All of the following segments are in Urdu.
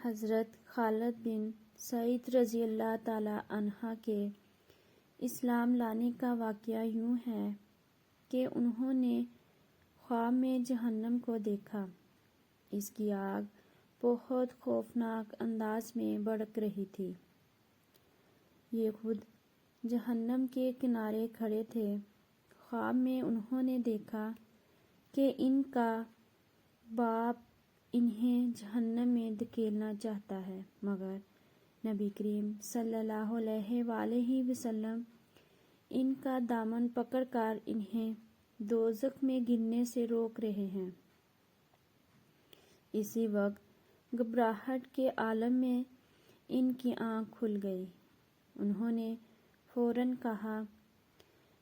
حضرت خالد بن سعید رضی اللہ تعالی عنہ کے اسلام لانے کا واقعہ یوں ہے کہ انہوں نے خواب میں جہنم کو دیکھا۔ اس کی آگ بہت خوفناک انداز میں بھڑک رہی تھی۔ یہ خود جہنم کے کنارے کھڑے تھے۔ خواب میں انہوں نے دیکھا کہ ان کا باپ انہیں جہنم میں دھکیلنا چاہتا ہے، مگر نبی کریم صلی اللہ علیہ وآلہ وسلم ان کا دامن پکڑ کر انہیں دوزخ میں گرنے سے روک رہے ہیں۔ اسی وقت گھبراہٹ کے عالم میں ان کی آنکھ کھل گئی۔ انہوں نے فوراً کہا،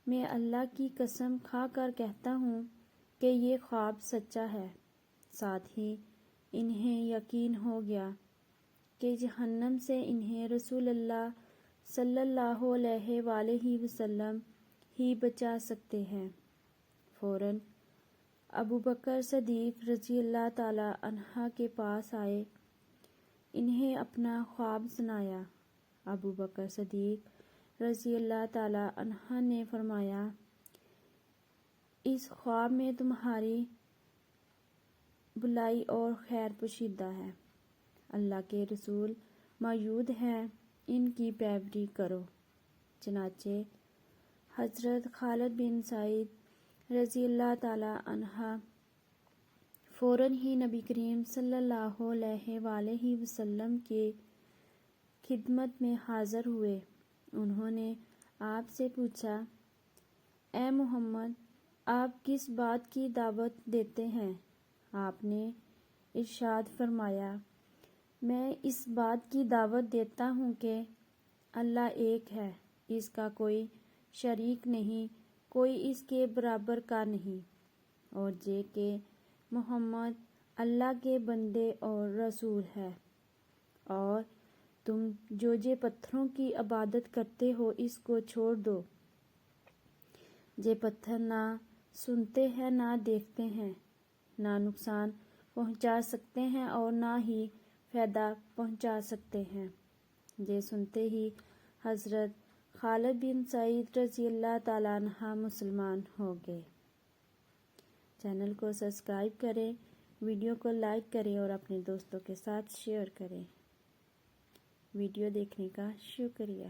میں اللہ کی قسم کھا کر کہتا ہوں کہ یہ خواب سچا ہے۔ ساتھ ہی انہیں یقین ہو گیا کہ جہنم سے انہیں رسول اللہ صلی اللہ علیہ وآلہ وسلم ہی بچا سکتے ہیں۔ فوراً ابوبکر صدیق رضی اللہ تعالی عنہ کے پاس آئے، انہیں اپنا خواب سنایا۔ ابوبکر صدیق رضی اللہ تعالی عنہ نے فرمایا، اس خواب میں تمہاری بھلائی اور خیر پوشیدہ ہے۔ اللہ کے رسول موجود ہیں، ان کی پیروی کرو۔ چنانچہ حضرت خالد بن سعید رضی اللہ تعالی عنہ فوراً ہی نبی کریم صلی اللہ علیہ وآلہ وسلم کی خدمت میں حاضر ہوئے۔ انہوں نے آپ سے پوچھا، اے محمد، آپ کس بات کی دعوت دیتے ہیں؟ آپ نے ارشاد فرمایا، میں اس بات کی دعوت دیتا ہوں کہ اللہ ایک ہے، اس کا کوئی شریک نہیں، کوئی اس کے برابر کا نہیں، اور یہ کہ محمد اللہ کے بندے اور رسول ہے، اور تم جو پتھروں کی عبادت کرتے ہو اس کو چھوڑ دو۔ یہ پتھر نہ سنتے ہیں، نہ دیکھتے ہیں، نہ نقصان پہنچا سکتے ہیں اور نہ ہی فائدہ پہنچا سکتے ہیں۔ یہ سنتے ہی حضرت خالد بن سعید رضی اللہ تعالیٰ عنہ مسلمان ہو گئے۔ چینل کو سبسکرائب کریں، ویڈیو کو لائک کریں اور اپنے دوستوں کے ساتھ شیئر کریں۔ ویڈیو دیکھنے کا شکریہ۔